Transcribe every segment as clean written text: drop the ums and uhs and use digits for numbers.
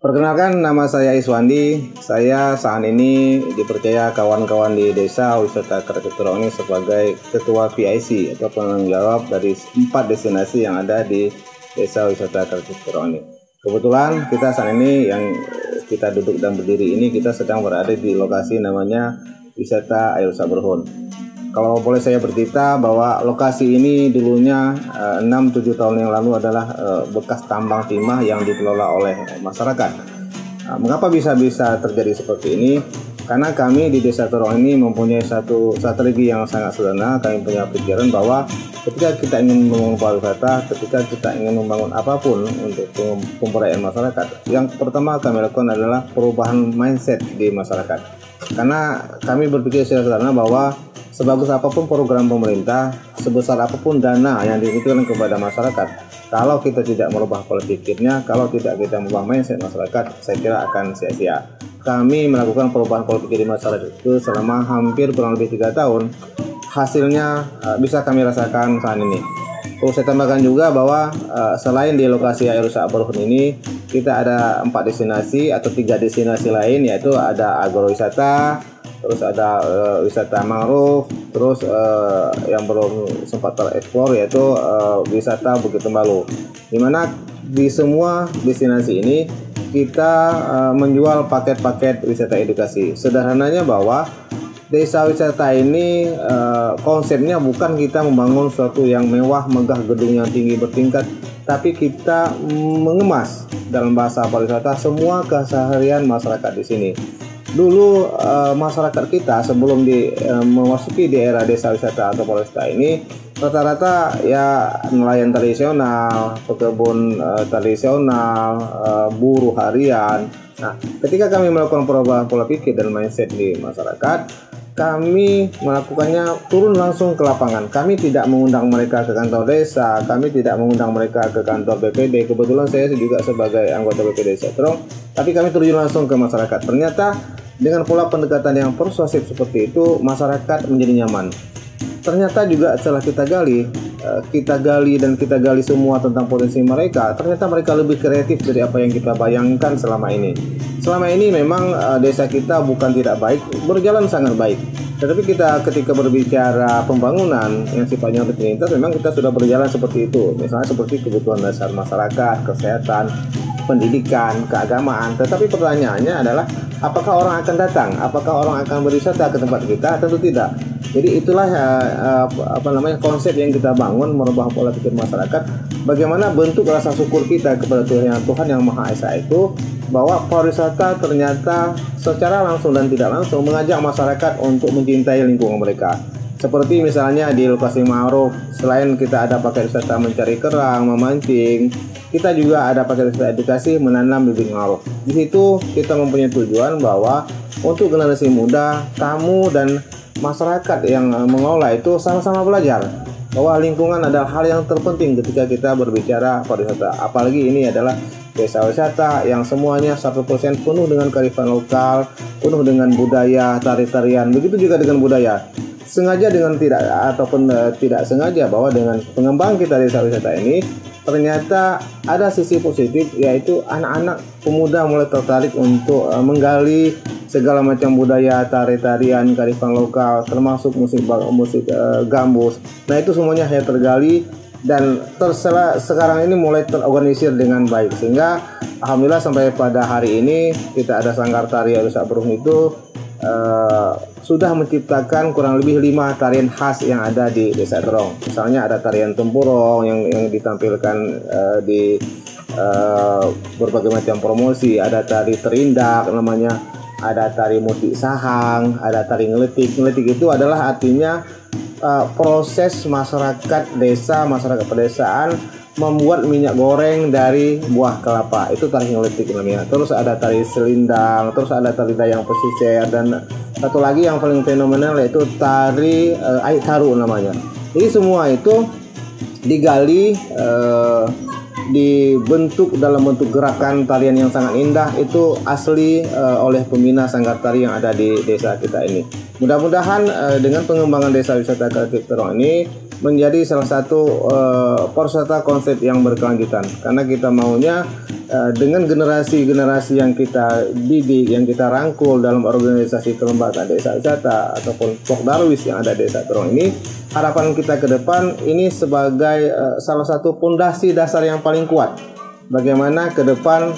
Perkenalkan, nama saya Iswandi. Saya saat ini dipercaya kawan-kawan di Desa Wisata Karangtengkurang ini sebagai Ketua PIC atau penanggung jawab dari 4 destinasi yang ada di Desa Wisata Karangtengkurang ini. Kebetulan kita saat ini yang kita duduk dan berdiri ini, kita sedang berada di lokasi namanya Wisata Air Rusak Berhun. Kalau boleh saya bercerita bahwa lokasi ini dulunya 6-7 tahun yang lalu adalah bekas tambang timah yang dikelola oleh masyarakat. Mengapa bisa terjadi seperti ini? Karena kami di Desa Torong ini mempunyai satu strategi yang sangat sederhana. Kami punya pikiran bahwa ketika kita ingin membangun pariwisata, ketika kita ingin membangun apapun untuk pemberdayaan masyarakat, yang pertama kami lakukan adalah perubahan mindset di masyarakat. Karena kami berpikir secara sederhana bahwa sebagus apapun program pemerintah, sebesar apapun dana yang diberikan kepada masyarakat, kalau kita tidak merubah pola pikirnya, kalau tidak kita merubah mindset masyarakat, saya kira akan sia-sia. Kami melakukan perubahan pola pikir di masyarakat itu selama hampir kurang lebih 3 tahun. Hasilnya bisa kami rasakan saat ini. Perlu saya tambahkan juga bahwa selain di lokasi Air Rusak Berhun ini, kita ada 4 destinasi atau 3 destinasi lain, yaitu ada agrowisata, terus ada wisata mangrove, terus yang belum sempat tereksplor yaitu wisata Bukit Tembalu. Dimana di semua destinasi ini kita menjual paket-paket wisata edukasi. Sederhananya bahwa desa wisata ini konsepnya bukan kita membangun sesuatu yang mewah, megah, gedung yang tinggi bertingkat, tapi kita mengemas dalam bahasa pariwisata semua keseharian masyarakat di sini. Dulu masyarakat kita sebelum memasuki di era desa wisata atau pariwisata ini rata-rata ya nelayan tradisional, pekebun tradisional, buruh harian. Nah, ketika kami melakukan perubahan pola pikir dan mindset di masyarakat, kami melakukannya turun langsung ke lapangan. Kami tidak mengundang mereka ke kantor desa, kami tidak mengundang mereka ke kantor BPD. Kebetulan saya juga sebagai anggota BPD Desa Torong, tapi kami terjun langsung ke masyarakat. Ternyata dengan pola pendekatan yang persuasif seperti itu, masyarakat menjadi nyaman. Ternyata juga setelah kita gali semua tentang potensi mereka, ternyata mereka lebih kreatif dari apa yang kita bayangkan selama ini. Selama ini memang desa kita bukan tidak baik, berjalan sangat baik. Tetapi ketika berbicara pembangunan yang sifatnya rutinitas, memang kita sudah berjalan seperti itu. Misalnya seperti kebutuhan dasar masyarakat, kesehatan, pendidikan, keagamaan. Tetapi pertanyaannya adalah, apakah orang akan datang? Apakah orang akan berwisata ke tempat kita? Tentu tidak. Jadi itulah konsep yang kita bangun, merubah pola pikir masyarakat. Bagaimana bentuk rasa syukur kita kepada Tuhan yang Maha Esa itu, bahwa pariwisata ternyata secara langsung dan tidak langsung mengajak masyarakat untuk mencintai lingkungan mereka. Seperti misalnya di lokasi mangrove, selain kita ada paket wisata mencari kerang, memancing, kita juga ada paket wisata edukasi menanam bibit mangrove. Di situ kita mempunyai tujuan bahwa untuk generasi muda, tamu dan masyarakat yang mengelola itu sama-sama belajar bahwa lingkungan adalah hal yang terpenting ketika kita berbicara pariwisata. Apalagi ini adalah desa wisata yang semuanya 100% penuh dengan kearifan lokal, penuh dengan budaya, tari-tarian, begitu juga dengan budaya. Sengaja dengan tidak sengaja bahwa dengan pengembang kita desa wisata ini, ternyata ada sisi positif, yaitu anak-anak pemuda mulai tertarik untuk menggali segala macam budaya, tari-tarian, kearifan lokal, termasuk musik gambus. Nah, itu semuanya saya tergali dan sekarang ini mulai terorganisir dengan baik, sehingga alhamdulillah sampai pada hari ini kita ada Sanggar Tari Air Rusak Berhun itu sudah menciptakan kurang lebih 5 tarian khas yang ada di Desa Torong. Misalnya ada tarian tempurung yang ditampilkan di berbagai macam promosi, ada tari terindak namanya, ada tari mutik sahang, ada tari ngeletik. Ngeletik itu adalah artinya proses masyarakat desa, masyarakat pedesaan membuat minyak goreng dari buah kelapa. Itu tari ngeletik namanya. Terus ada tari selindang, terus ada tari dayang pesisir, dan satu lagi yang paling fenomenal yaitu tari aik taru namanya. Jadi semua itu digali, dibentuk dalam bentuk gerakan tarian yang sangat indah, itu asli oleh pembina Sanggar Tari yang ada di desa kita ini. Mudah-mudahan dengan pengembangan desa wisata Karangtengkurang ini menjadi salah satu pariwisata konsep yang berkelanjutan, karena kita maunya dengan generasi-generasi yang kita didik, yang kita rangkul dalam organisasi kelembagaan desa wisata ataupun Pokdarwis yang ada di Desa Terong ini, harapan kita ke depan ini sebagai salah satu pondasi dasar yang paling kuat. Bagaimana ke depan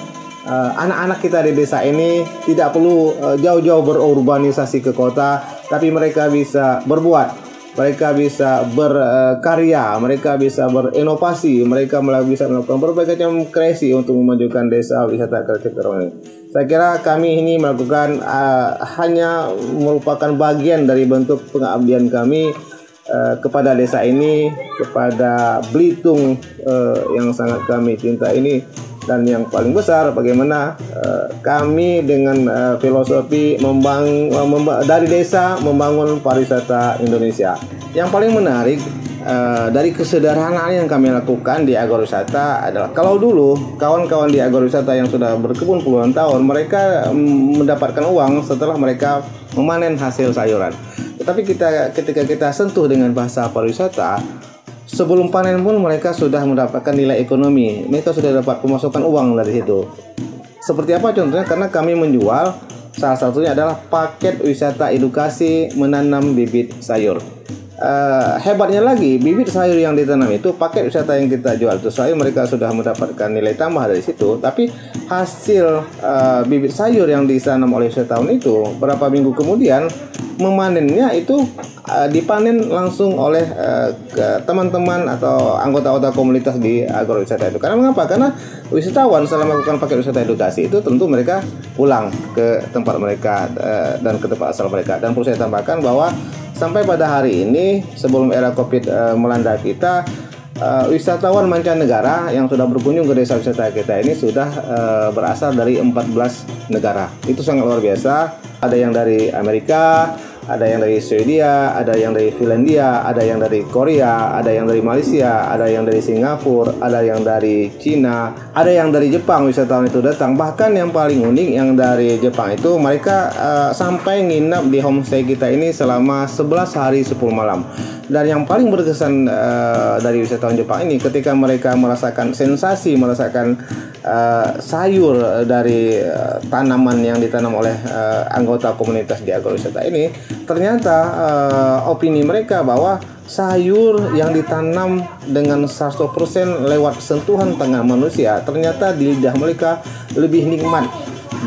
anak-anak kita di desa ini tidak perlu jauh-jauh berurbanisasi ke kota, tapi mereka bisa berbuat, mereka bisa berkarya, mereka bisa berinovasi, mereka bisa melakukan berbagai macam kreasi untuk memajukan desa wisata Krecek Terong ini. Saya kira kami ini melakukan hanya merupakan bagian dari bentuk pengabdian kami kepada desa ini, kepada Belitung yang sangat kami cinta ini. Dan yang paling besar, bagaimana kami dengan filosofi dari desa membangun pariwisata Indonesia. Yang paling menarik dari kesederhanaan yang kami lakukan di agrowisata adalah, kalau dulu kawan-kawan di agrowisata yang sudah berkebun puluhan tahun, mereka mendapatkan uang setelah mereka memanen hasil sayuran. Tetapi ketika kita sentuh dengan bahasa pariwisata, sebelum panen pun mereka sudah mendapatkan nilai ekonomi, mereka sudah dapat pemasukan uang dari situ. Seperti apa contohnya? Karena kami menjual, salah satunya adalah paket wisata edukasi menanam bibit sayur. Hebatnya lagi, bibit sayur yang ditanam itu, paket wisata yang kita jual itu, selain mereka sudah mendapatkan nilai tambah dari situ, tapi hasil bibit sayur yang ditanam oleh wisatawan itu berapa minggu kemudian memanennya itu dipanen langsung oleh teman-teman atau anggota-anggota komunitas di agrowisata itu. Karena mengapa? Karena wisatawan setelah melakukan paket wisata edukasi itu tentu mereka pulang ke tempat mereka dan ke tempat asal mereka. Dan perlu saya tambahkan bahwa sampai pada hari ini, sebelum era COVID melanda kita, wisatawan mancanegara yang sudah berkunjung ke desa wisata kita ini sudah berasal dari 14 negara. Itu sangat luar biasa. Ada yang dari Amerika, ada yang dari Swedia, ada yang dari Finlandia, ada yang dari Korea, ada yang dari Malaysia, ada yang dari Singapura, ada yang dari Cina, ada yang dari Jepang. Wisatawan itu datang. Bahkan yang paling unik, yang dari Jepang itu mereka sampai nginap di homestay kita ini selama 11 hari 10 malam. Dan yang paling berkesan dari wisatawan Jepang ini, ketika mereka merasakan sensasi, merasakan sayur dari tanaman yang ditanam oleh anggota komunitas di agrowisata ini, ternyata opini mereka bahwa sayur yang ditanam dengan 100% lewat sentuhan tangan manusia, ternyata di lidah mereka lebih nikmat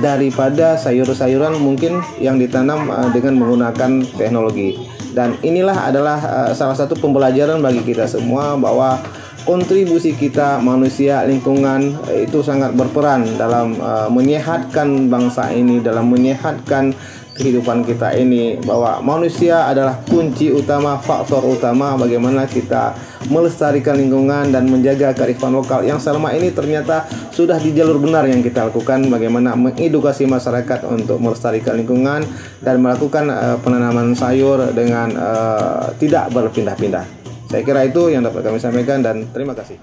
daripada sayur-sayuran mungkin yang ditanam dengan menggunakan teknologi. Dan inilah adalah salah satu pembelajaran bagi kita semua bahwa kontribusi kita manusia lingkungan itu sangat berperan dalam menyehatkan bangsa ini, dalam menyehatkan kehidupan kita ini, bahwa manusia adalah kunci utama, faktor utama bagaimana kita melestarikan lingkungan dan menjaga kearifan lokal yang selama ini ternyata sudah di jalur benar yang kita lakukan, bagaimana mengedukasi masyarakat untuk melestarikan lingkungan dan melakukan penanaman sayur dengan tidak berpindah-pindah. Saya kira itu yang dapat kami sampaikan dan terima kasih.